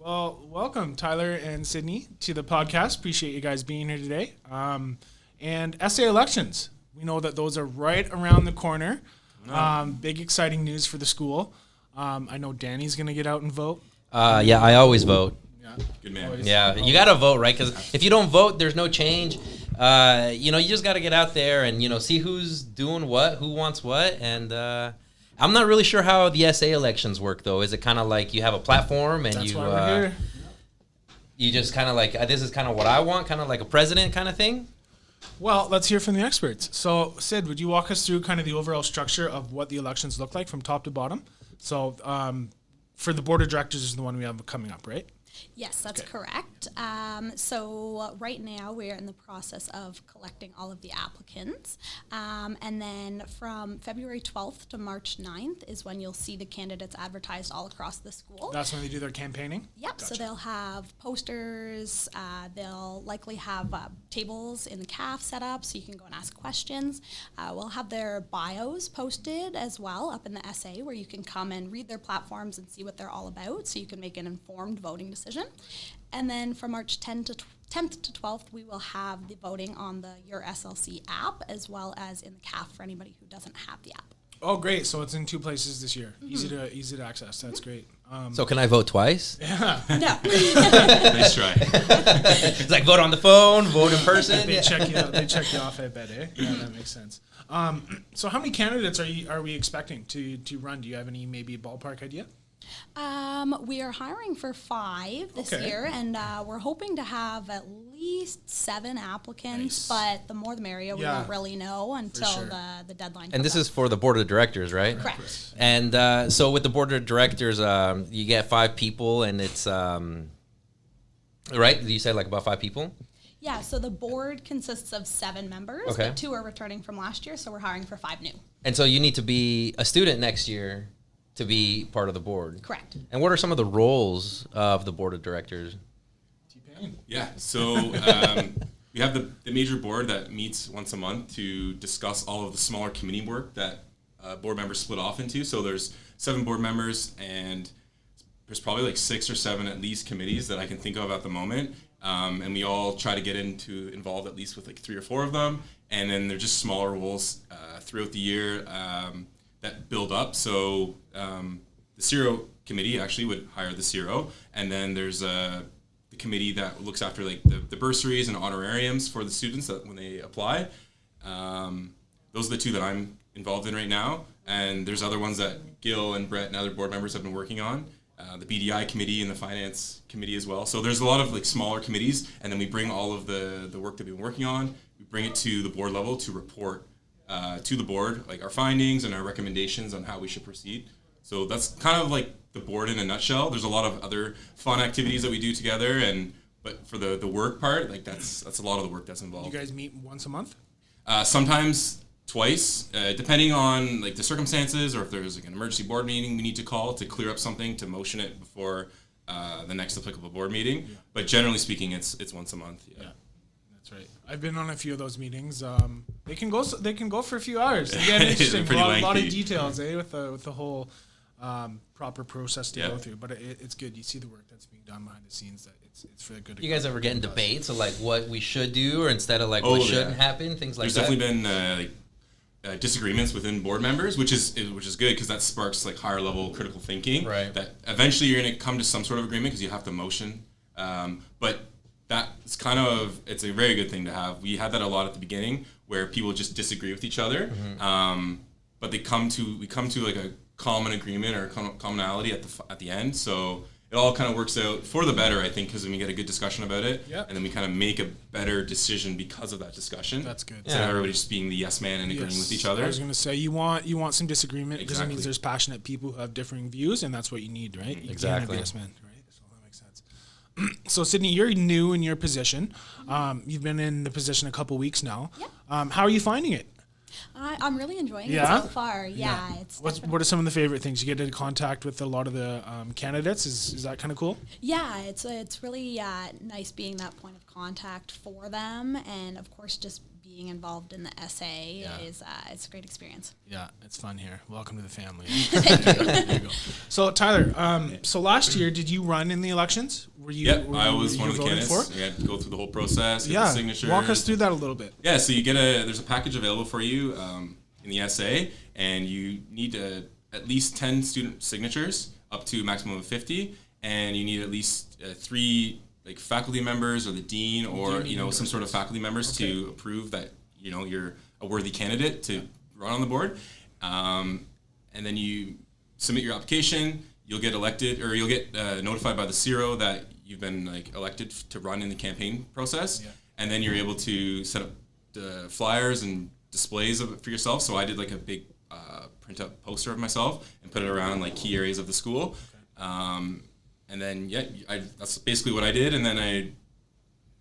Well, welcome, Tyler and Sydney, to the podcast. Appreciate you guys being here today. And SA elections. We know that those are right around the corner. Big, exciting news for the school. I know Danny's going to get out and vote. Yeah, I always vote. Yeah, Good man. Always. Yeah, you got to vote, right? Because if you don't vote, there's no change. You just got to get out there and, see who's doing what, who wants what. And I'm not really sure how the SA elections work, though. Is it kind of like you have a platform and That's you why we're here. you just kind of like, this is kind of what I want, kind of like a president kind of thing? Well, let's hear from the experts. So, Sid, would you walk us through kind of the overall structure of what the elections look like from top to bottom? So, for the board of directors is the one we have coming up, right? Yes, that's correct. So right now we're in the process of collecting all of the applicants. And then from February 12th to March 9th is when you'll see the candidates advertised all across the school. That's when they do their campaigning? Yep, so they'll have posters, they'll likely have tables in the CAF set up so you can go and ask questions. We'll have their bios posted as well up in the SA where you can come and read their platforms and see what they're all about so you can make an informed voting decision. And then from March 10th to 12th, we will have the voting on the Your SLC app as well as in the CAF for anybody who doesn't have the app. Oh, great. So it's in two places this year. Mm-hmm. Easy to access. That's great. So can I vote twice? No. Nice try. It's like vote on the phone, vote in person. They check you off, I bet, eh? Yeah, that makes sense. So how many candidates are we expecting to run? Do you have any maybe ballpark idea? We are hiring for 5 this Okay. year, and we're hoping to have at least 7 applicants, but the more the merrier. We Yeah. won't really know until sure. the deadline And comes this up. is for the board of directors, right? Correct. And so with the board of directors, you get 5 people, and it's right. You said like about 5 people. Yeah, so the board consists of 7 members, Okay. but 2 are returning from last year, so we're hiring for 5 new. And so you need to be a student next year to be part of the board. Correct. And what are some of the roles of the board of directors? T-Pain. Yeah. So we have the major board that meets once a month to discuss all of the smaller committee work that board members split off into. So there's 7 board members, and there's probably like 6 or 7 at least committees that I can think of at the moment. And we all try to get involved at least with like 3 or 4 of them. And then they're just smaller roles throughout the year that build up. So the CIRO committee actually would hire the CIRO. And then there's the committee that looks after like the bursaries and honorariums for the students that when they apply. Those are the 2 that I'm involved in right now. And there's other ones that Gil and Brett and other board members have been working on. The BDI committee and the finance committee as well. So there's a lot of like smaller committees, and then we bring all of the work that we've been working on, we bring it to the board level to report to the board, like our findings and our recommendations on how we should proceed. So that's kind of like the board in a nutshell. There's a lot of other fun activities that we do together, but for the work part, like that's a lot of the work that's involved. You guys meet once a month? Sometimes twice, depending on like the circumstances, or if there's like an emergency board meeting we need to call to clear up something to motion it before the next applicable board meeting. Yeah. But generally speaking, it's once a month. Yeah. That's right. I've been on a few of those meetings. They can go for a few hours. They get interesting. Pretty a lot of lengthy. details, with the whole proper process to Yeah. go through. But it's good. You see the work that's being done behind the scenes. That it's for the good. You guys ever get in debates of like what we should do, or instead of like Oh, what yeah. shouldn't happen, things like There's that? definitely been disagreements within board members, which is good because that sparks like higher level critical thinking. Right. That eventually you're going to come to some sort of agreement because you have to motion. But that's it's a very good thing to have. We had that a lot at the beginning where people just disagree with each other, but we come to like a common agreement or commonality at the end. So it all kind of works out for the better, I think, because then we get a good discussion about it, Yep. and then we kind of make a better decision because of that discussion. That's good. Instead of everybody just being the yes man and agreeing with each other. I was going to say you want some disagreement because it means Exactly. there's passionate people who have differing views, and that's what you need, right? You Exactly. can't have a yes man, right? So that makes sense. So Sydney, you're new in your position. You've been in the position a couple weeks now. Yep. How are you finding it? I'm really enjoying Yeah? it so far. Yeah, it's What are some of the favorite things? You get into contact with a lot of the candidates. Is that kind of cool? Yeah, it's really nice being that point of contact for them, and of course just being involved in the SA is it's a great experience. Yeah, it's fun here. Welcome to the family. There you go. So Tyler, so last year, did you run in the elections? Were you? Yep, were I you- was you one of the voted candidates. for? You had to go through the whole process, get the Yeah, signatures. walk us through that a little bit. Yeah, so you get there's a package available for you in the SA, and you need at least 10 student signatures, up to a maximum of 50, and you need at least 3 like faculty members or the dean or some sort of faculty members to approve that you're a worthy candidate to run on the board. And then you submit your application. You'll get elected, or you'll get notified by the CIRO that you've been elected to run in the campaign process, and then you're able to set up the flyers and displays of it for yourself. So I did a big print up poster of myself and put it around key areas of the school. And then that's basically what I did, and then I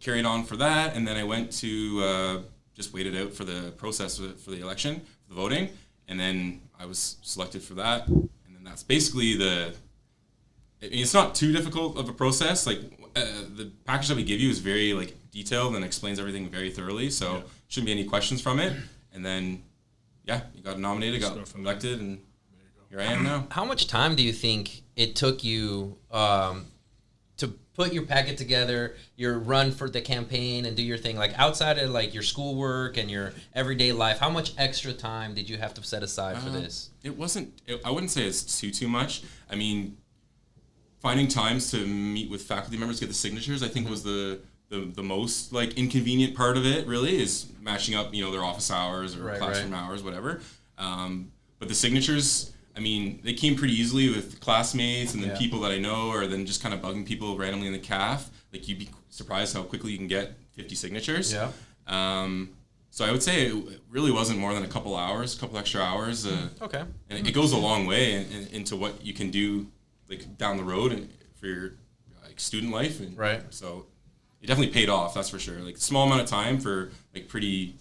carried on for that, and then I went to just waited out for the process for the election, for the voting, and then I was selected for that, and then that's basically it's not too difficult of a process. The package that we give you is very detailed and explains everything very thoroughly, so shouldn't be any questions from it. And then you got nominated, got elected, and here I am now. How much time do you think it took you to put your packet together, your run for the campaign, and do your thing? Outside of your schoolwork and your everyday life, how much extra time did you have to set aside for this? It wasn't. I wouldn't say it's too much. I mean, finding times to meet with faculty members, get the signatures, I think was the most inconvenient part of it. Really, is matching up their office hours or classroom hours, whatever. But the signatures, I mean, they came pretty easily with classmates and then people that I know, or then just kind of bugging people randomly in the CAF. You'd be surprised how quickly you can get 50 signatures. Yeah. So I would say it really wasn't more than a couple extra hours. Okay. And it goes a long way into what you can do down the road for your student life. And so it definitely paid off, that's for sure. Small amount of time for pretty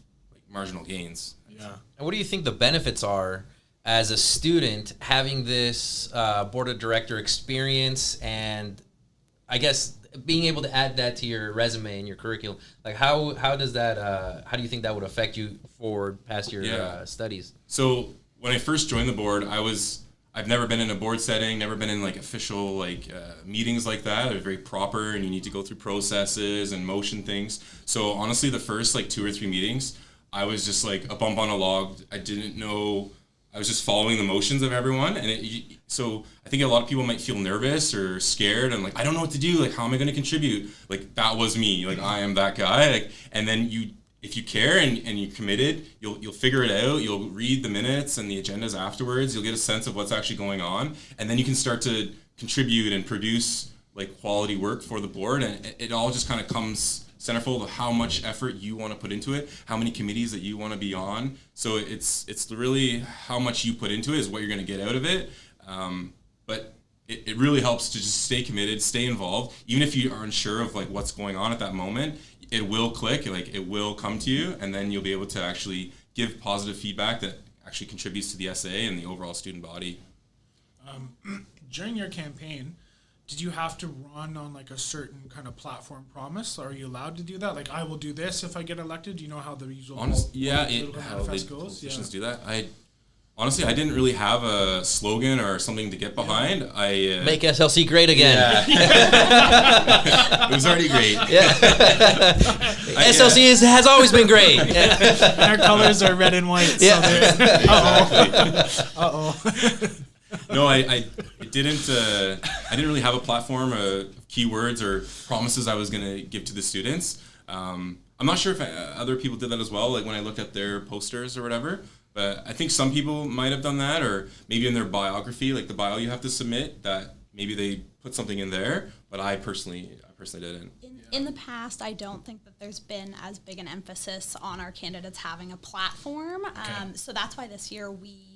marginal gains. Yeah. And what do you think the benefits are as a student having this board of director experience, and I guess being able to add that to your resume and your curriculum? How does that how do you think that would affect you forward past your studies? So when I first joined the board, I've never been in a board setting, never been in official meetings like that. They're very proper, and you need to go through processes and motion things. So honestly, the first 2 or 3 meetings, I was just a bump on a log. I didn't know. I was just following the motions of everyone, and so I think a lot of people might feel nervous or scared, and I don't know what to do. How am I going to contribute? That was me. I am that guy. And then if you care and you're committed, you'll figure it out. You'll read the minutes and the agendas afterwards. You'll get a sense of what's actually going on, and then you can start to contribute and produce quality work for the board. And it all just kind of comes centerfold of how much effort you want to put into it, how many committees that you want to be on. So it's really how much you put into it is what you're going to get out of it. But it really helps to just stay committed, stay involved, even if you are unsure of what's going on at that moment. It will click, it will come to you, and then you'll be able to actually give positive feedback that actually contributes to the SA and the overall student body. During your campaign, did you have to run on a certain kind of platform promise? Are you allowed to do that? I will do this if I get elected. Do you know how the usual How manifest goes? politicians do that? Honestly, I didn't really have a slogan or something to get behind. Make SLC great again. It was already great. SLC has always been great. And our colors are red and white. Yeah. No, I didn't. I didn't really have a platform of keywords or promises I was going to give to the students. I'm not sure if other people did that as well. When I looked at their posters or whatever. But I think some people might have done that, or maybe in their biography, the bio you have to submit, that maybe they put something in there. But I personally didn't. In the past, I don't think that there's been as big an emphasis on our candidates having a platform. So that's why this year we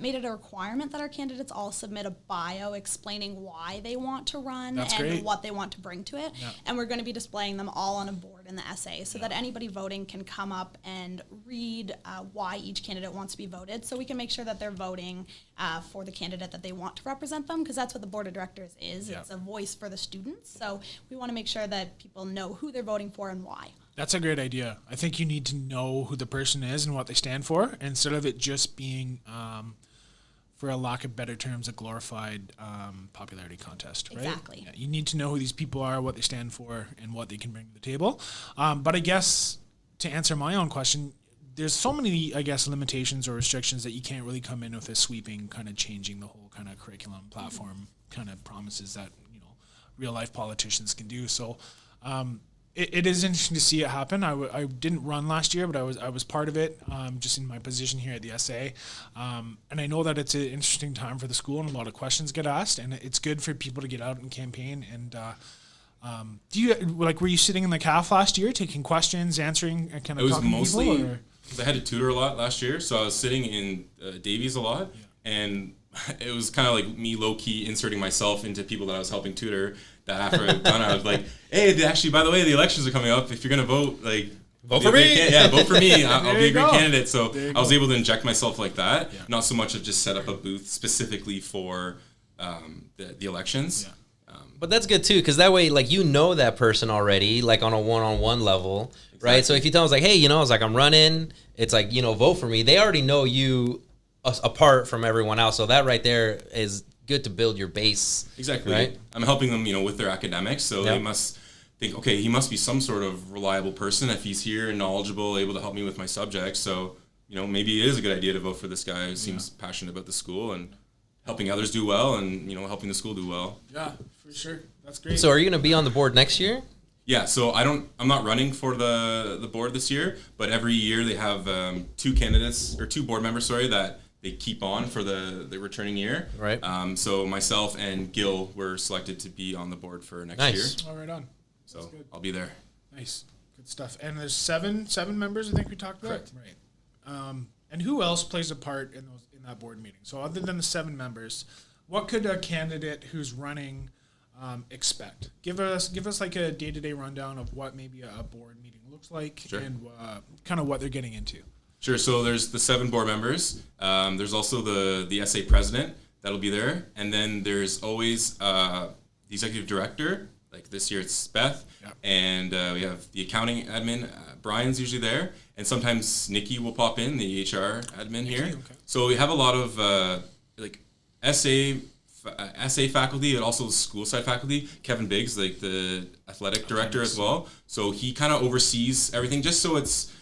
made it a requirement that our candidates all submit a bio explaining why they want to run what they want to bring to it. And we're going to be displaying them all on a board in the essay so that anybody voting can come up and read why each candidate wants to be voted, so we can make sure that they're voting for the candidate that they want to represent them, because that's what the board of directors is. It's a voice for the students. So we want to make sure that people know who they're voting for and why. That's a great idea. I think you need to know who the person is and what they stand for, instead of it just being, for a lack of better terms, a glorified popularity contest, right? Exactly. Yeah, you need to know who these people are, what they stand for, and what they can bring to the table. But I guess to answer my own question, there's so many, I guess, limitations or restrictions that you can't really come in with a sweeping kind of changing the whole kind of curriculum platform kind of promises that, real life politicians can do. So it is interesting to see it happen. I didn't run last year, but I was part of it, just in my position here at the SA. And I know that it's an interesting time for the school, and a lot of questions get asked, and it's good for people to get out and campaign. And were you sitting in the CAF last year, taking questions, answering, and kind of It was talking to mostly people? Or? because I had to tutor a lot last year, so I was sitting in Davies a lot, and it was kind of like me low-key inserting myself into people that I was helping tutor, that after I was done, I was like, hey, actually, by the way, the elections are coming up. If you're going to vote, Vote for me. Yeah, vote for me. I'll There be a you great go. candidate. So There you I was go. able to inject myself like that, Yeah. not so much of just set up a booth specifically for the elections. Yeah. But that's good too, because that way, that person already, on a one-on-one level, right? So if you tell us hey, it's I'm running, it's vote for me. They already know you apart from everyone else. So that right there is good to build your base. Exactly. Right? I'm helping them, with their academics, so Yeah. they must think, okay, he must be some sort of reliable person if he's here and knowledgeable, able to help me with my subjects. So, maybe it is a good idea to vote for this guy who seems passionate about the school and helping others do well, and helping the school do well. Yeah, for sure. That's great. So are you going to be on the board next year? Yeah, so I'm not running for the board this year, but every year they have two board members, that they keep on for the returning year. Right. So myself and Gil were selected to be on the board for next Nice. year. All right on. So That's good. I'll be there. Nice, good stuff. And there's seven members, I think we talked about. Correct. Right. And who else plays a part in that board meeting? So other than the 7 members, what could a candidate who's running expect? Give us like a day-to-day rundown of what maybe a board meeting looks like, Sure. and kind of what they're getting into. Sure. So there's the 7 board members. There's also the SA president that'll be there, and then there's always the executive director. Like this year it's Beth, Yep. and we have the accounting admin. Brian's usually there, and sometimes Nikki will pop in, the HR admin here. okay. So we have a lot of SA faculty and also the school side faculty. Kevin Biggs, the athletic director as well. So he kind of oversees everything, just so it's,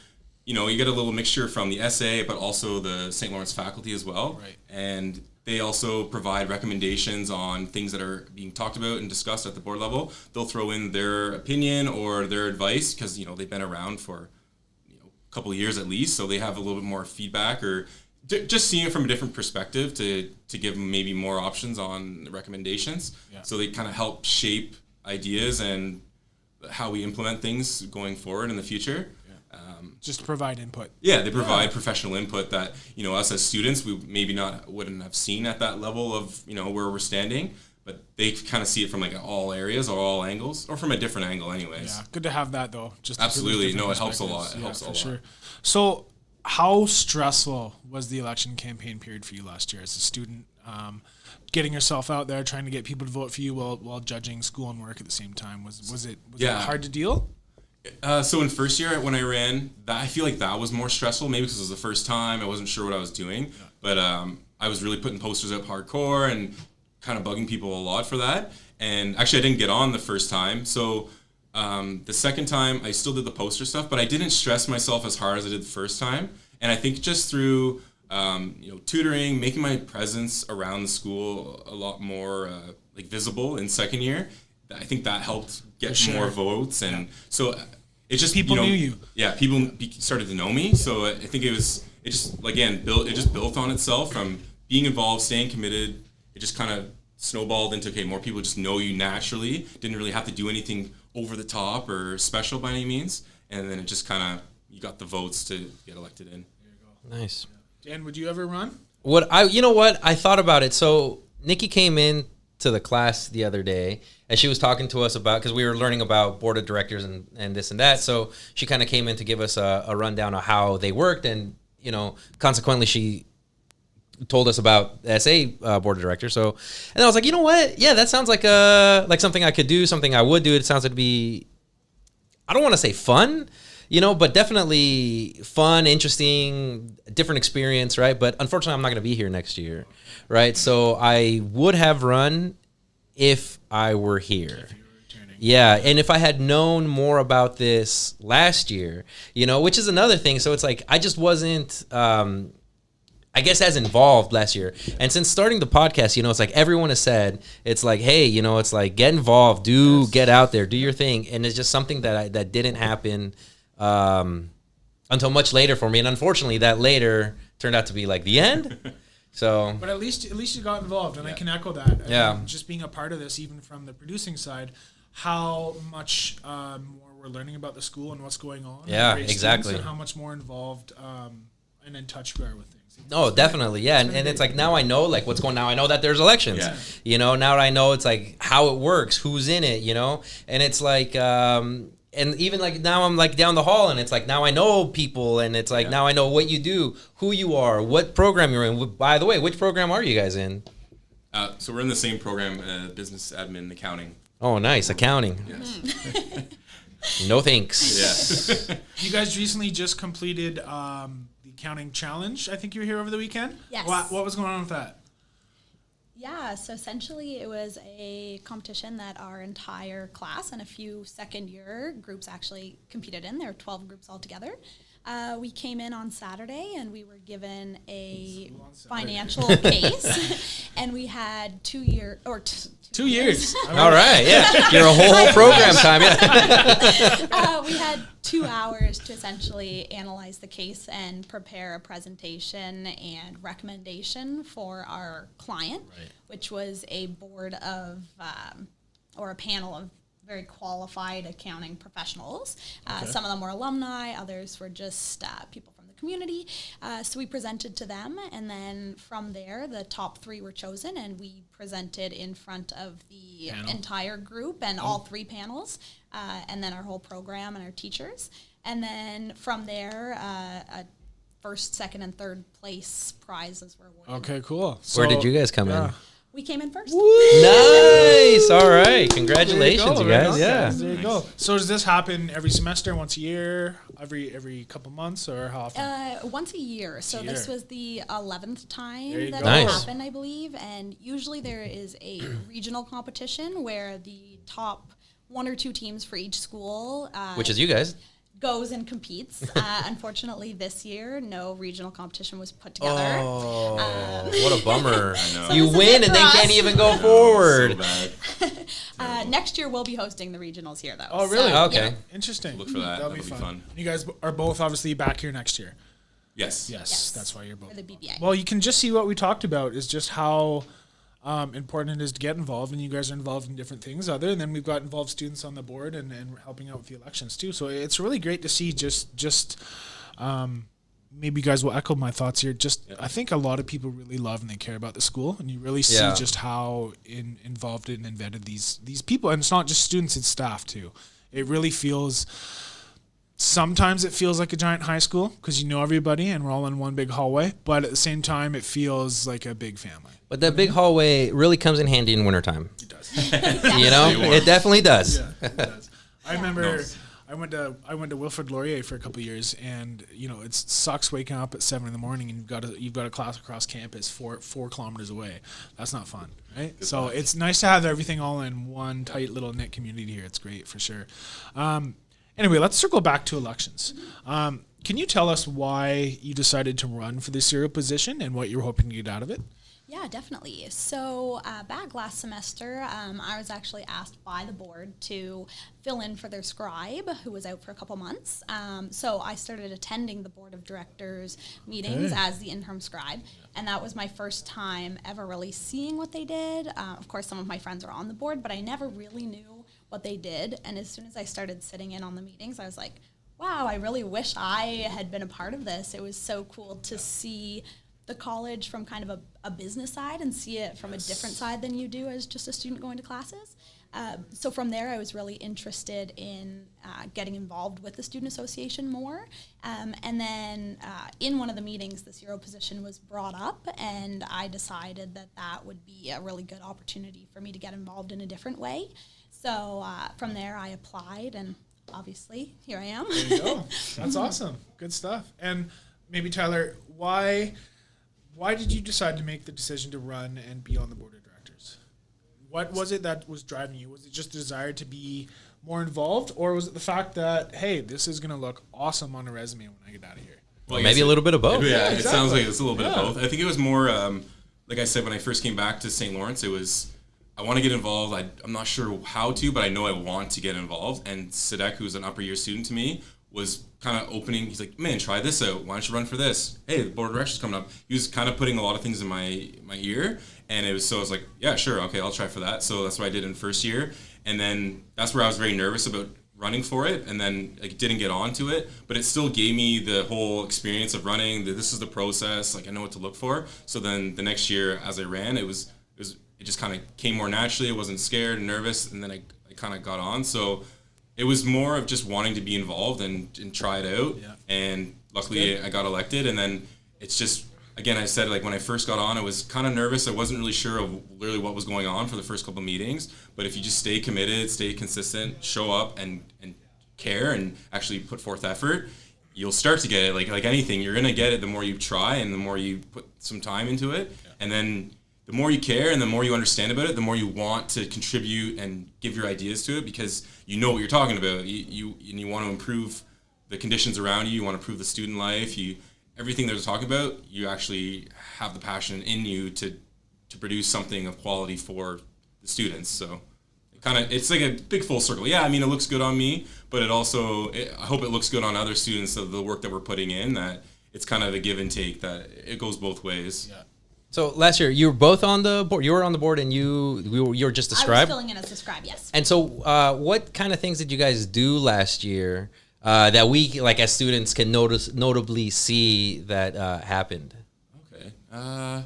you get a little mixture from the SA, but also the St. Lawrence faculty as well. Right. And they also provide recommendations on things that are being talked about and discussed at the board level. They'll throw in their opinion or their advice because, they've been around for a couple of years at least. So they have a little bit more feedback or just seeing it from a different perspective to give them maybe more options on the recommendations. Yeah. So they kind of help shape ideas and how we implement things going forward in the future. Just to provide input. Yeah, they provide professional input that, us as students, we maybe wouldn't have seen at that level of, where we're standing, but they kind of see it from all areas or all angles or from a different angle anyways. Yeah, good to have that though. Just to Absolutely. different No, it helps a lot. perspectives. It helps a for lot. sure. So, how stressful was the election campaign period for you last year as a student? Getting yourself out there, trying to get people to vote for you while judging school and work at the same time. Was it Yeah. hard to deal? So in first year when I ran, I feel like that was more stressful, maybe because it was the first time. I wasn't sure what I was doing. But I was really putting posters up hardcore and kind of bugging people a lot for that. And actually, I didn't get on the first time. So the second time, I still did the poster stuff, but I didn't stress myself as hard as I did the first time. And I think just through tutoring, making my presence around the school a lot more visible in second year, I think that helped get sure. more votes. And so it's just People knew you. Yeah, people started to know me. So I think it just built on itself from being involved, staying committed. It just kind of snowballed into, okay, more people just know you naturally. Didn't really have to do anything over the top or special by any means. And then it just kind of, you got the votes to get elected in. Nice. Dan, would you ever run? I thought about it. So Nikki came in to the class the other day and she was talking to us about, because we were learning about board of directors and this and that. So she kind of came in to give us a rundown of how they worked, and consequently she told us about the SA board of directors. So, and I was like, you know what? Yeah, that sounds like something I could do, something I would do. It sounds like I don't want to say fun, but definitely fun, interesting, different experience, right? But unfortunately, I'm not going to be here next year, right? So I would have run if I were here. Yeah, and if I had known more about this last year, which is another thing. So it's like I just wasn't, I guess, as involved last year. And since starting the podcast, it's like everyone has said, it's like, hey, it's like get involved, get out there, do your thing. And it's just something that didn't happen until much later for me. And unfortunately, that later turned out to be like the end. So, but at least you got involved, and I can echo that. Yeah. Just being a part of this, even from the producing side, how much more we're learning about the school and what's going on. Yeah, and exactly. And how much more involved and in touch we are with things. No, definitely, yeah, and it's like now I know like what's going. Now I know that there's elections. Yeah. Now that I know it's like how it works, who's in it. And it's like. And even like now I'm like down the hall and it's like now I know people and it's like now I know what you do, who you are, what program you're in. By the way, which program are you guys in? So we're in the same program, business admin accounting. Oh, nice. Accounting. Yes. No thanks. Yeah. You guys recently just completed the accounting challenge. I think you were here over the weekend. Yes. What was going on with that? Yeah, so essentially it was a competition that our entire class and a few second-year groups actually competed in. There were 12 groups altogether. We came in on Saturday and we were given a financial case, and we had 2 years. 2 years. All right. Yeah. You're a whole program time. Yeah. We had 2 hours to essentially analyze the case and prepare a presentation and recommendation for our client, which was a board of, or a panel of very qualified accounting professionals. Some of them were alumni, others were just people from the community. So we presented to them, and then from there, the top 3 were chosen, and we presented in front of the entire group and all 3 panels, and then our whole program and our teachers. And then from there, first, second, and third place prizes were awarded. Okay, cool. Where did you guys come in? We came in first. Nice. All right. Congratulations, you guys. Yeah. There you go. So does this happen every semester, once a year, every couple months, or how often? Once a year. So this was the 11th time There you that go. it Nice. happened, I believe. And usually there is a regional competition where the top 1 or 2 teams for each school Which is you guys. goes and competes. Unfortunately, this year, no regional competition was put together. Oh, what a bummer. know. You So win it's and a then bit can't for even us. go forward. So bad. Next year, we'll be hosting the regionals here, though. Oh, really? So, okay. yeah. Interesting. Look for that. That'll That'll be fun. You guys are both obviously back here next year. Yes. Yes, that's why you're both. For the BBA. Well, you can just see what we talked about is just how important it is to get involved, and you guys are involved in different things. And then we've got involved students on the board and helping out with the elections too. So it's really great to see. Just maybe you guys will echo my thoughts here. I think a lot of people really love and they care about the school, and you really see Yeah. just how involved and embedded these people. And it's not just students; it's staff too. It really feels. Sometimes it feels like a giant high school because you know everybody and we're all in one big hallway. But at the same time, it feels like a big family. But that big hallway really comes in handy in wintertime. It does. It definitely does. Yeah, it does. I remember Nice. I went to Wilfrid Laurier for a couple of years, and it sucks waking up at 7 a.m. and you've got a class across campus 4 kilometers away. That's not fun, right? So it's nice to have everything all in one tight little knit community here. It's great for sure. Anyway, let's circle back to elections. Can you tell us why you decided to run for the serial position and what you're hoping to get out of it? Yeah, definitely. So back last semester, I was actually asked by the board to fill in for their scribe, who was out for a couple months. So I started attending the board of directors meetings as the interim scribe, and that was my first time ever really seeing what they did. Of course, some of my friends are on the board, but I never really knew what they did. And as soon as I started sitting in on the meetings, I was like, wow, I really wish I had been a part of this. It was so cool to see the college from kind of a business side and see it from a different side than you do as just a student going to classes. So from there, I was really interested in getting involved with the Student Association more. And then in one of the meetings, the Zero position was brought up, and I decided that would be a really good opportunity for me to get involved in a different way. So from there, I applied and obviously, here I am. There you go. That's awesome. Good stuff. And maybe Tyler, why did you decide to make the decision to run and be on the board of directors? What was it that was driving you? Was it just a desire to be more involved, or was it the fact that, hey, this is going to look awesome on a resume when I get out of here? Well, Maybe a little bit of both. Yeah, Yeah, it sounds exactly. like it's a little bit of both. I think it was more, like I said, when I first came back to St. Lawrence, it was, I want to get involved. I'm not sure how to, but I know I want to get involved. And Sadek, who's an upper year student to me, was kind of opening. He's like, man, try this out. Why don't you run for this? Hey, the board of directors coming up. He was kind of putting a lot of things in my ear. And I was like, yeah, sure. Okay, I'll try for that. So that's what I did in first year. And then that's where I was very nervous about running for it, and then didn't get onto it, but it still gave me the whole experience of running. This is the process. Like, I know what to look for. So then the next year, as I ran, it just kind of came more naturally. I wasn't scared and nervous, and then I kind of got on. So it was more of just wanting to be involved and try it out. Yeah. And luckily, I got elected. And then it's just, again, I said, like, when I first got on, I was kind of nervous. I wasn't really sure of literally what was going on for the first couple of meetings. But if you just stay committed, stay consistent, show up and care and actually put forth effort, you'll start to get it. Like anything, you're going to get it the more you try and the more you put some time into it. Yeah. And then the more you care and the more you understand about it, the more you want to contribute and give your ideas to it, because you know what you're talking about. You want to improve the conditions around you. You want to improve the student life. Everything they're talking about, you actually have the passion in you to produce something of quality for the students. So it's like a big full circle. Yeah, I mean, it looks good on me, but it also, I hope it looks good on other students of the work that we're putting in, that it's kind of a give and take, that it goes both ways. Yeah. So last year, you were both on the board. You were on the board, and you were just a I was scribe. filling in as a scribe, yes. And so, what kind of things did you guys do last year that we, like as students, can notably see that happened? Okay.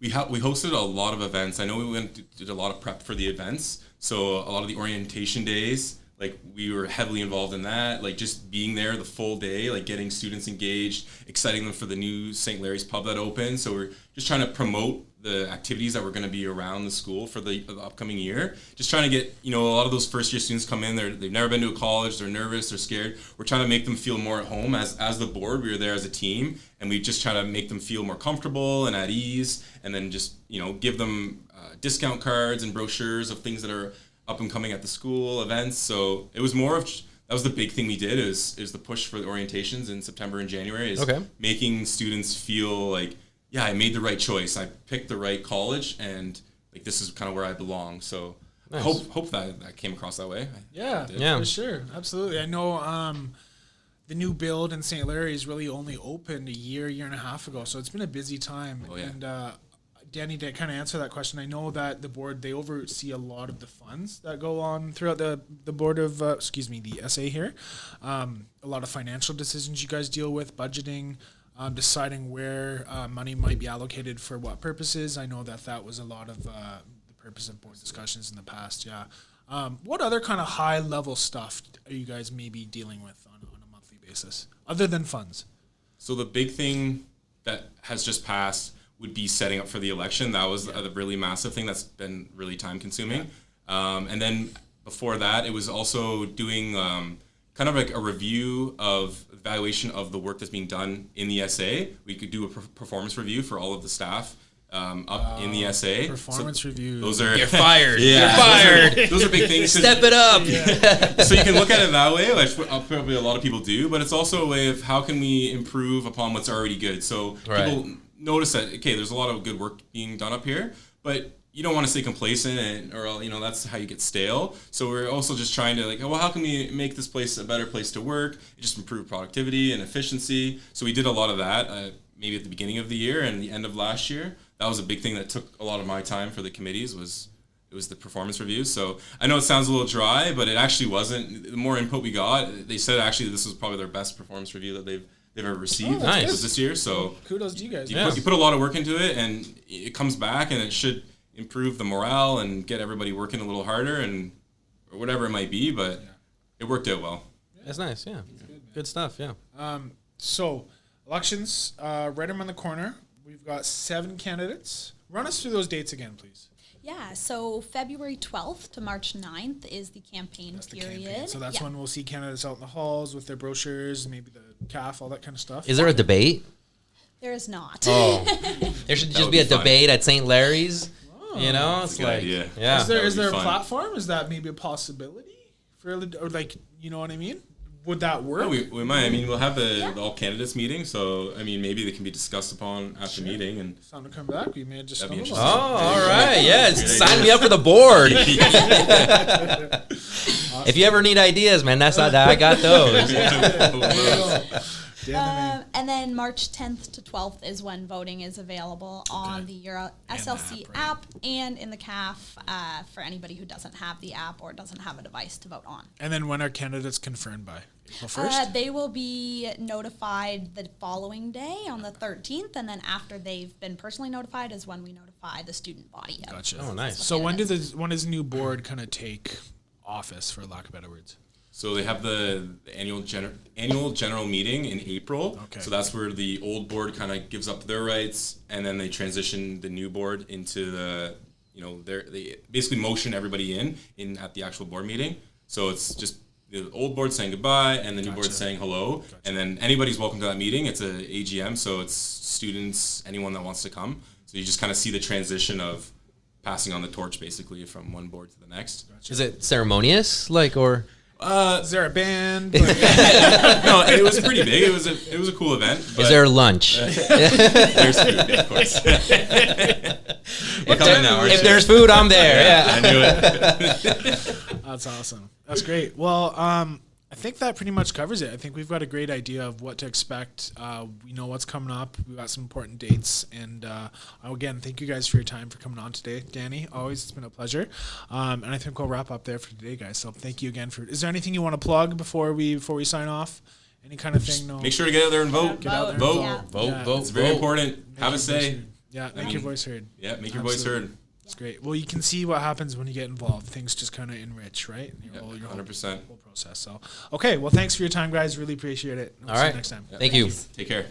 We hosted a lot of events. I know we did a lot of prep for the events. So a lot of the orientation days, like, we were heavily involved in that. Like, just being there the full day, like getting students engaged, exciting them for the new St. Larry's pub that opened. So we're just trying to promote the activities that were going to be around the school for the upcoming year. Just trying to get, a lot of those first year students come in, they've never been to a college, they're nervous, they're scared. We're trying to make them feel more at home. As the board, we were there as a team, and we just try to make them feel more comfortable and at ease, and then just, give them discount cards and brochures of things that are up and coming at the school, events. So it was more of, that was the big thing we did, is the push for the orientations in September and January, is making students feel like, yeah, I made the right choice. I picked the right college, and like, this is kind of where I belong. So nice. I hope that came across that way. Yeah, for sure. Absolutely. I know the new build in St. Larry's really only opened a year and a half ago. So it's been a busy time. Oh, yeah. And Danny, to kind of answer that question, I know that the board, they oversee a lot of the funds that go on throughout the board of, the SA here. A lot of financial decisions you guys deal with, budgeting, deciding where money might be allocated for what purposes. I know that was a lot of the purpose of board discussions in the past, yeah. What other kind of high-level stuff are you guys maybe dealing with on a monthly basis, other than funds? So the big thing that has just passed would be setting up for the election. That was a really massive thing that's been really time-consuming. Yeah. And then before that, it was also doing kind of like a review of evaluation of the work that's being done in the SA. We could do a performance review for all of the staff up in the SA. Performance review. Those are, You're fired. Yeah, You're fired. Those are big things. Step it up. Yeah. So you can look at it that way, which probably a lot of people do, but it's also a way of how can we improve upon what's already good. So people notice that, okay, there's a lot of good work being done up here, but you don't want to stay complacent, or that's how you get stale. So we're also just trying to how can we make this place a better place to work? Just improve productivity and efficiency. So we did a lot of that, maybe at the beginning of the year and the end of last year. That was a big thing that took a lot of my time for the committees. It was the performance reviews. So I know it sounds a little dry, but it actually wasn't. The more input we got, they said actually this was probably their best performance review that they've ever received. Nice. Was this year. So kudos to you guys. You put a lot of work into it, and it comes back, and it should improve the morale and get everybody working a little harder, or whatever it might be. But it worked out well. That's nice. Yeah, good stuff. Yeah. So elections right around the corner. We've got 7 candidates. Run us through those dates again, please. Yeah, so February 12th to March 9th is the campaign That's the period. campaign. So that's Yeah. when we'll see candidates out in the halls with their brochures, maybe the CAF, all that kind of stuff. Is there a debate? There is not. Oh, there should just would be a be fun. debate at St. Larry's. You know, That's it's a good like, idea. yeah. Is there That is would be there a fun. platform? Is that maybe a possibility for or like you know what I mean? Would that work? Yeah, we might. I mean, we'll have the all candidates meeting, so I mean, maybe they can be discussed upon after meeting. And It's time to come back. We may have just That'd be stumbled Oh, on interesting. it. all right. Yeah, Great sign idea. me up for the board. If you ever need ideas, man, that's not that. I got those. And then March 10th to 12th is when voting is available on the Euro SLC app, right. app and in the CAF for anybody who doesn't have the app or doesn't have a device to vote on. And then when are candidates confirmed by? April 1st? They will be notified the following day on the 13th, and then after they've been personally notified is when we notify the student body. Of Gotcha. Oh, nice. So when does the new board kind of take office, for lack of better words? So they have the annual general meeting in April. Okay. So that's where the old board kind of gives up their rights, and then they transition the new board into the, they basically motion everybody in at the actual board meeting. So it's just the old board saying goodbye, and the new board Gotcha. saying hello, and then anybody's welcome to that meeting. It's a AGM, so it's students, anyone that wants to come. So you just kind of see the transition of passing on the torch, basically, from one board to the next. Is it ceremonious, like, or? Is there a band? No, it was pretty big. It was a cool event. Is but there lunch? there's food, yeah, of course. Come in now, aren't If you? there's food, I'm there. Yeah. I knew it. That's awesome. That's great. Well, I think that pretty much covers it. I think we've got a great idea of what to expect. We know what's coming up. We've got some important dates. And again, thank you guys for your time for coming on today. Danny, always, it's been a pleasure. And I think we'll wrap up there for today, guys. So thank you again is there anything you want to plug before we sign off? Any kind of thing? No. Make sure to get out there and vote. Get out there and Vote. Yeah. Vote, Yeah. vote, It's very vote. important. Have a Make your voice say. heard. Yeah, make your mean, voice heard. Yeah, make your voice Absolutely. heard. It's great. Well, you can see what happens when you get involved. Things just kind of enrich, right? Yeah, Your 100%. whole process. So, okay. Well, thanks for your time, guys. Really appreciate it. We'll All see you right. next time. Thank you. Take care.